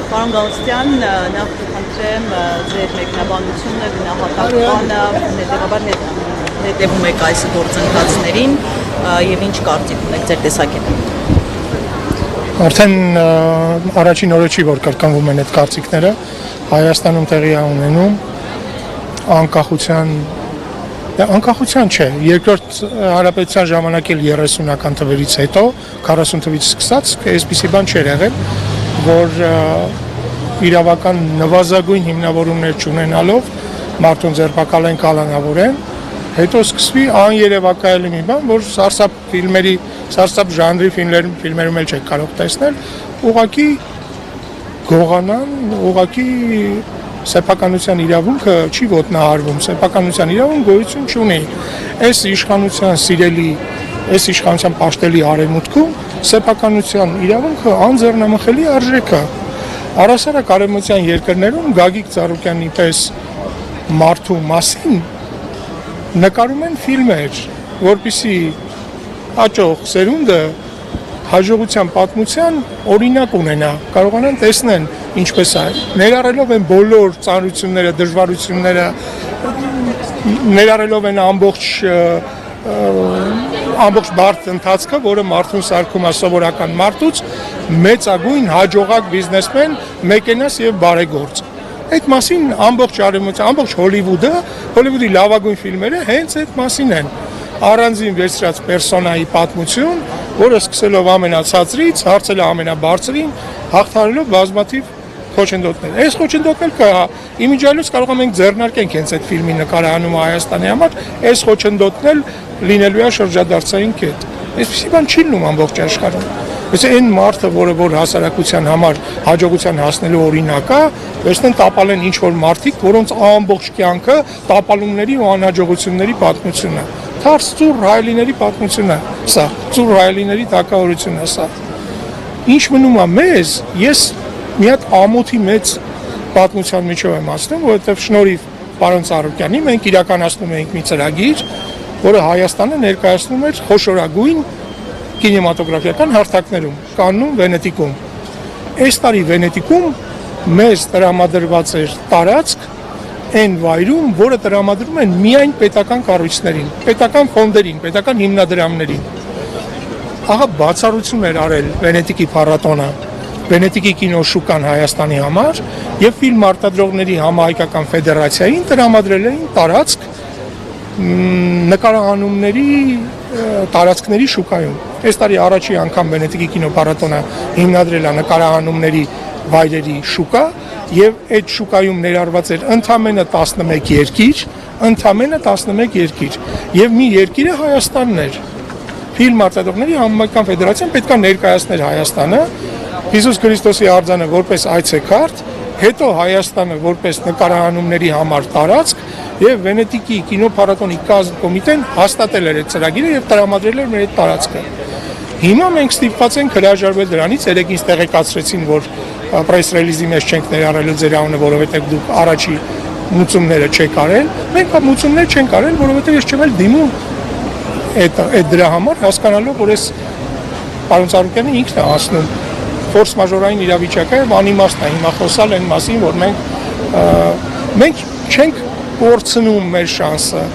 Պարոն Գալստյան, նախ կխնդրեմ ձեր մեկնաբանությունը, գնահատականը, հետևաբար հետևում եք այս գործընթացներին եւ ինչ կարծիք ունեք ձեր տեսակետում։ Արդեն առաջին օրը չի, որ կրկնվում են այդ կարծիքները, Հայաստանում տեղի է ունենում անկախության չէ, երկրորդ հանրապետության ժամանակ էլ 30-ական թվերից հետո, 40 թվից սկսած, այսպիսի բան չէր եղել, որ իրավական նվազագույն հիմնավորումներ չունենալով մարդուն ձերբակալեն, կալանավորեն, հետո սկսվի աներևակայելի մի բան, որ սարսափ ժանրի ֆիլմերում էլ չեք կարող տեսնել, ուղղակի գողանան, ուղղակի սեփականության իրավունքը չի ոտնահարվում, սեփականության իրավունք գոյություն չունի։ Այս իշխանության սիրելի, այս իշխանության պաշտելի արևմուտքում սեփականության իրավունքը անձեռնամխելի արժեք է։ Առհասարակ արևմտյան երկրներում Գագիկ Ծառուկյանի պես մարդու մասին նկարում են ֆիլմեր, որպեսզի հաջող սերունդը հաջողության պատմության օրինակ ունենա, կարողանան տեսնեն ինչպես է, ներառելով են բոլոր ծանրությունները, դժվարությունները, ներառելով են ամբողջ բարդ ընթացքը, որը մարդուն սարքում է սովորական մարդուց, մեծագույն հաջողակ բիզնեսմեն, մեկենաս եւ բարեգործ։ Այդ մասին ամբողջ արևմտյան, ամբողջ Հոլիվուդի լավագույն ֆիլմերը հենց այդ մասին են։ Առանձին վերցրած պերսոնայի պատմություն, որը սկսելով ամենացածրից, հարցել է ամենաբարձրին, հաղթահարելով բազմաթիվ խոչընդոտներ։ Այս խոչընդոտներ կա, իմիջիայլոց կարող ենք ձեռնարկենք հենց այդ ֆիլմի նկարահանումը Հայաստանի համար, այս խոչընդոտն լինելու է շրջադարձային կետ։ Այսպիսի բան չի լինում ամբողջ աշխարհում։ Այսինքն այն մարդը, որ հասարակության համար հաջողության հասնելու օրինակ է, վերցնեն տապալեն ինչ-որ մարդիկ, որոնց ամբողջ կյանքը տապալումների ու անհաջողությունների պատմությունն է։ Թարս ծուռ հայելիների պատմությունն է, սա, ծուռ հայելիների տակավորությունն է սա։ Ինչ մնում է մեզ, ես մի հատ ամոթի մեծ պատմության միջով եմ ասում, որովհետև շնորհիվ պարոն Ծառուկյանի մենք իրականացնում ենք մի ծրագիր, որը Հայաստանը ներկայացնում էր խոշորագույն կինեմատոգրաֆիական հարթակներում, Կաննում, Վենետիկում։ Այս տարի Վենետիկում մեզ տրամադրված էր տարածք այն վայրում, որը տրամադրում են միայն պետական կառույցներին, պետական ֆոնդերին, պետական հիմնադրամներին։ Ահա բացառություն էր արել Վենետիկի փառատոնը, Վենետիկի կինոշուկան Հայաստանի համար եւ ֆիլմ արտադրողների համահայկական ֆեդերացիային տրամադրել էին տարածք նկարահանումների տարածքների շուկայում։ Այս տարի առաջի անգամ Վենետիկի կինոփառատոնը հիմնադրել է նկարահանումների վայրերի շուկա եւ այդ շուկայում ներառված էր ընդամենը 11 երկիր եւ մի երկիրը Հայաստանն էր։ Ֆիլմ արտադրողների համահայկական ֆեդերացիան պետք է ներկայացներ Հայաստանը, Հիսուս Քրիստոսի արձանը որպես այցեքարտ, հետո Հայաստանը որպես նկարահանումների համար տարածք եւ Վենետիկի կինոփառատոնի կազմկոմիտեն հաստատել էր այդ ծրագիրը եւ տրամադրել էր մեր այդ տարածքը։ Հիմա մենք ստիպված ենք հրաժարվել դրանից, երեք ինձ տեղեկացրեցին, որ պրես ռելիզի մեջ չենք ներառելու ձեր անունը, որովհետեւ դուք առաջի մուծումները չեք արել։ Մենք մուծումներ չենք արել, որովհետեւ ես չեմ էլ դիմում այդ դրա համար, հասկանալով, որ այս պարոն Ծառուկյանը ինքն է ասնում ֆորս մաժորային իրավիճակ է, անիմաստ է հիմա խոսալ այն մասին, որ մենք չենք կորցնում մեր շանսը։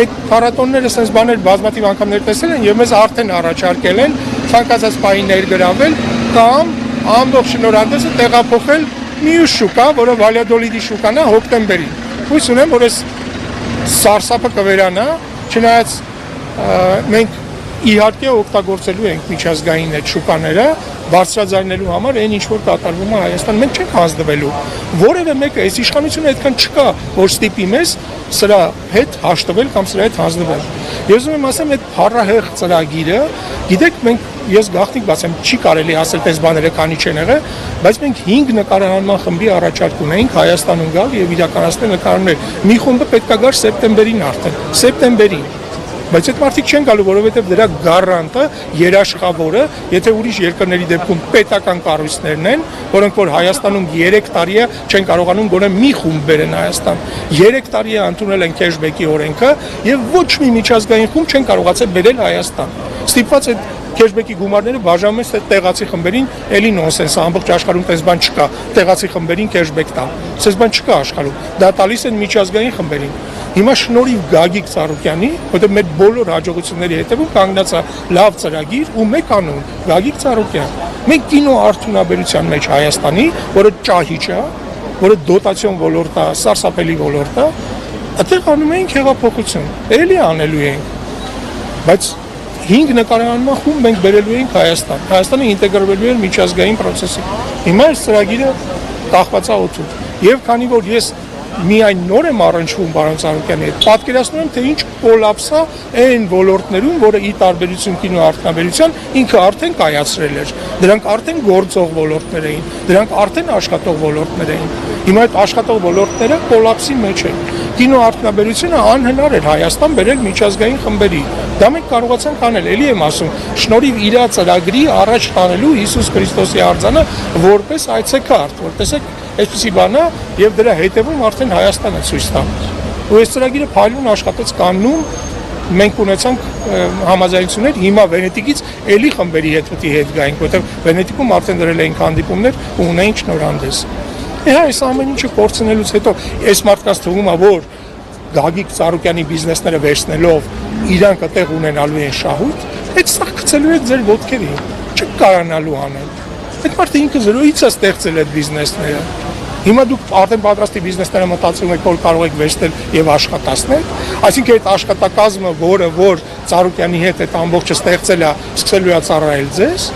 Այդ փառատոնները sense բաներ բազմաթիվ անգամներ տեսել են եւ մեզ արդեն առաջարկել են ցանկացած պահի ներգրավել կամ ամբողջ շնորհանդեսը տեղափոխել մյուս շուկա, որը Վալյադոլիդի շուկան է հոկտեմբերին։ Հույս ունեմ, որ այս սարսափը կվերանա, չնայած մենք իհարկե օգտագործելու ենք միջազգային այդ շուկաները բարձրաձայնելու համար այն ինչ որ կատարվում է Հայաստան, մենք չենք հանձնվելու։ Որևէ մեկը այս իշխանությունը այդքան չկա, որ ստիպի մեզ սրա հետ հաշտվել կամ սրա հետ հանձնվել։ Ես ուզում եմ ասեմ, այդ փառահեղ ծրագիրը, գիտեք, ես գաղտնիք բացեմ, չի կարելի ասել պես բաները քանի չեն եղել, բայց մենք 5 նկարահանման խմբի առաջարկ ունեինք Հայաստանում գալ եւ իրականացնել նկարահանումներ։ Մի խումբը պետք է գար սեպտեմբերին արդեն, սեպտեմբերին։ Բայց այդ մարդիկ չեն գալու, որովհետև դրա գարանտը, երաշխավորը, եթե ուրիշ երկրների դեպքում պետական կառույցներն են, որոնք որ Հայաստանում 3 տարի է չեն կարողանում գոնե մի խումբ բերեն Հայաստան։ 3 տարի է ընդունել են քեշբեքի օրենքը եւ ոչ մի միջազգային խումբ չեն կարողացել բերել Հայաստան։ Ստիպված այդ Քեշբեքի գումարները բաժանում են տեղացի խմբերին, էլի նոնսենս, ամբողջ աշխարհում տես բան չկա, տեղացի խմբերին քեշբեք տա։ Տես բան չկա աշխարհում։ Դա տալիս են միջազգային խմբերին։ Հիմա շնորհիվ Գագիկ Ծառուկյանի, որտեղ մեր բոլոր հաջողությունների հետևում կանգնած է լավ ծրագիր ու մեկ անուն՝ Գագիկ Ծառուկյան։ Մենք կինո արդյունաբերության մեջ Հայաստանի, որը ճահիճ է, որը դոտացիոն ոլորտ է, սարսափելի ոլորտ է, այդտեղ անում ենք հեղափոխություն։ Էլի անելու ենք։ Բայց 5 նկարահանման խումբ մենք բերելու ենք Հայաստան։ Հայաստանը ինտեգրվելու է միջազգային process-ի։ Հիմա այս ծրագիրը կախված է օդում։ Եվ քանի որ ես միայն նոր եմ առնչվում պարոն Ծառուկյանի հետ, պատկերացնում եմ, թե ինչ կոլապս է այն ոլորտներում, որը ի տարբերություն կինոարդյունաբերության ինքը արդեն կայացրել էր։ Դրանք արդեն գործող ոլորտներ էին, դրանք արդեն աշխատող ոլորտներ էին։ Հիմա այդ աշխատող ոլորտները կոլապսի մեջ են։ Կինոարդյունաբերությունը անհնար էր Հայաստան բերել միջազգային խմբերի։ Դա մենք կարողացանք անել, էլի եմ ասում, շնորհիվ իր ծրագրի առաջ տանելու Հիսուս Քրիստոսի արձանը որպես այցեքարտ, որ տեսեք այսպեսի բան է եւ դրա հետևում արդեն Հայաստանը ցույց տա։ Ու այս ծրագիրը փայլուն աշխատեց կաննում, մենք ունեցանք համաձայնություններ, հիմա Վենետիկից էլի խմբերի հետ գայինք, որտեղ Վենետիկում արդեն դրել էինք հանդիպումներ ու ունեինք շնորհանդես։ Այս ամեն ինչը կորցնելուց հետո այս մարդկանց թվում է, որ Գագիկ Ծառուկյանի բիզնեսները վերցնելով իրանք այդտեղ ունենալու են շահույթ, այդ սա գցելու է ձեր ոտքերին, չկարանալու անել։ Այդ մարդը ինքը զրոյից է ստեղծել այդ բիզնեսները։ Հիմա դուք արդեն պատրաստի բիզնեսները մտածում եք, որ կարող եք վերցնել եւ աշխատացնել, այսինքն այդ աշխատակազմը, որ Ծառուկյանի հետ այդ ամբողջը ստեղծել է, սկսելու է ծառայել ձեզ։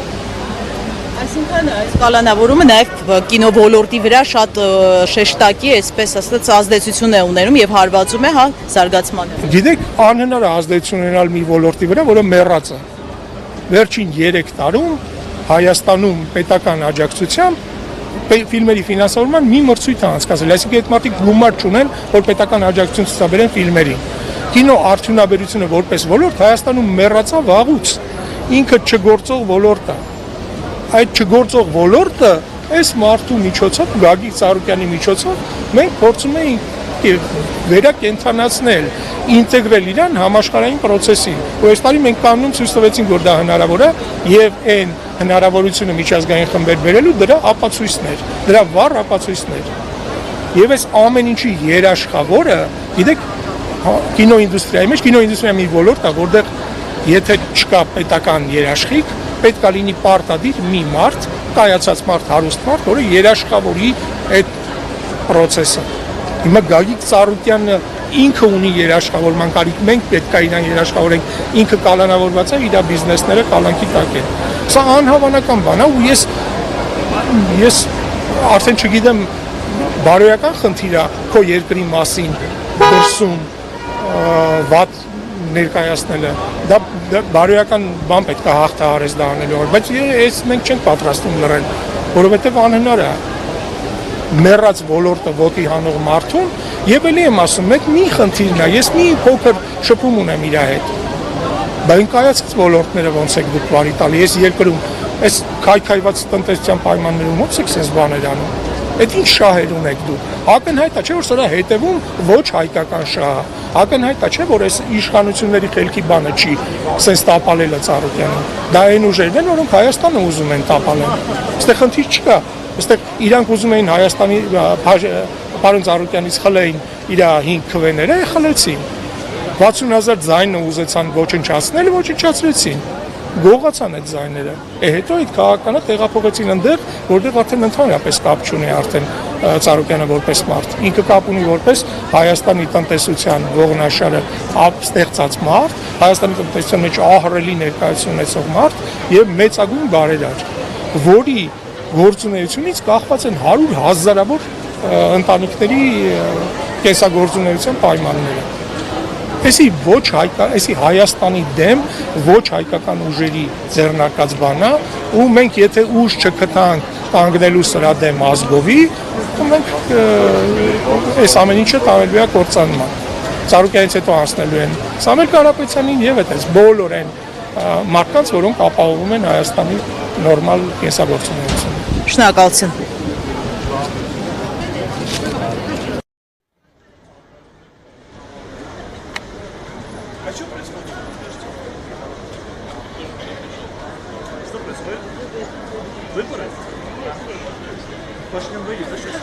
Այսինքն այս կալանավորումը նաև կինո ոլորտի վրա շատ շեշտակի, այսպես ասած, ազդեցություն է ունենում եւ հարվածում է զարգացմանը։ Գիտեք, անհնար է ազդեցություն ունենալ մի ոլորտի վրա, որը մեռած է։ Վերջին 3 տարում Հայաստանում պետական աջակցությամբ ֆիլմերի ֆինանսավորման մի մրցույթ է անցկացել, այսինքն այդ մարդիկ գումար չունեն, որ պետական աջակցություն ցուցաբերեն ֆիլմերին։ Կինո արդյունաբերությունը որպես ոլորտ Հայաստանում մեռածա վաղուց, ինքը չգործող ոլորտ է։ Այդ չգործող ոլորտը այս մարդու միջոցով, Գագիկ Ծառուկյանի միջոցով մենք փորձում ենք վերակենդանացնել, ինտեգրել իրան համաշխարհային process-ին։ Ու այս տարի մենք կանոնում ցույց տվեցինք, որ դա հնարավոր է եւ այն հնարավորությունը միջազգային խմբեր բերելու դրա ապացույցներ, դրա վառ ապացույցներ։ Եվ այս ամեն ինչի երաշխավորը, գիտեք, կինոինդուստրիայի մեջ, կինոինդուստրիա մի ոլորտ է, որտեղ եթե չկա պետական երաշխիք, պետք է լինի պարտադիր մի մարդ, կայացած մարդ, հարուստ մարդ, որը երաշխավորի այդ process-ը։ Հիմա Գագիկ Ծառուկյանը ինքը ունի երաշխավորման կարիք, մենք պետք է իրան երաշխավորենք, ինքը կալանավորված է, իր բիզնեսները կալանքի տակ են։ Սա անհավանական բան է ու ես արդեն չգիտեմ բարոյական խնդիր է քո երկրի մասին դրսում վատ ներկայացնելը, դա բարոյական բան պետք է հաղթահարես դա անելու, բայց այս մենք չենք պատրաստվում լռել, որովհետև անհնար է մեռած ոլորտը ոտի հանող մարդուն եւ էլի եմ ասում, մեկ մի խնդիրն է, ես մի փոքր շփում ունեմ իր հետ։ Բայց կայացած ոլորտները ոնց եք դուք բարի տալի, ես երկրում այս քայքայված տնտեսության պայմաններում ոնց եք sense բաներ անում։ Այդ ինչ շահեր ունեք դուք։ Ակնհայտ է, չէ՞ որ սրա հետևում ոչ հայկական շահ է։ Ակնհայտ է, չէ՞ որ այս իշխանությունների խելքի բանը չի sense տապալելը Ծառուկյանին։ Դա այն ուժերն են, որոնք Հայաստանը ուզում են տապալել։ Այստեղ խնդիր չկա։ Այստեղ իրանք ուզում էին Հայաստանի պարոն Ծառուկյանից խլեին իր 5 քվեները, խլեցին։ 60,000 ձայնը ուզեցան ոչնչացնել, ոչնչացրեցին։ Գողացան այդ ձայները։ Հետո այդ քաղաքանը տեղափոխեցին այնտեղ, որտեղ արդեն ընդհանրապես կապ չունի արդեն Ծառուկյանը որպես մարդ։ Ինքը կապ ունի որպես Հայաստանի տնտեսության ողնաշարը ստեղծած մարդ, Հայաստանի տնտեսության մեջ ահռելի ներկայություն ունեցող մարդ եւ մեծագույն բարերար, որի գործունեությունից կախված են 100,000-ավոր ընտանիքների կենսագործունեության պայմանները։ Այսի Հայաստանի դեմ ոչ հայկական ուժերի ձեռնարկած բան է, ու մենք եթե ուժ չգտանք կանգնելու սրա դեմ ազգովի, մենք այս ամեն ինչը տանելու է կործանման։ Ծառուկյանից հետո անցնելու են Սամվել Կարապետյանին եւ այդպես բոլոր այն մարդկանց, որոնք ապահովում են Հայաստանի նորմալ կենսագործունեությունը։ Շնորհակալություն։ происходит? Выборы? Пошли выйдем, да сейчас?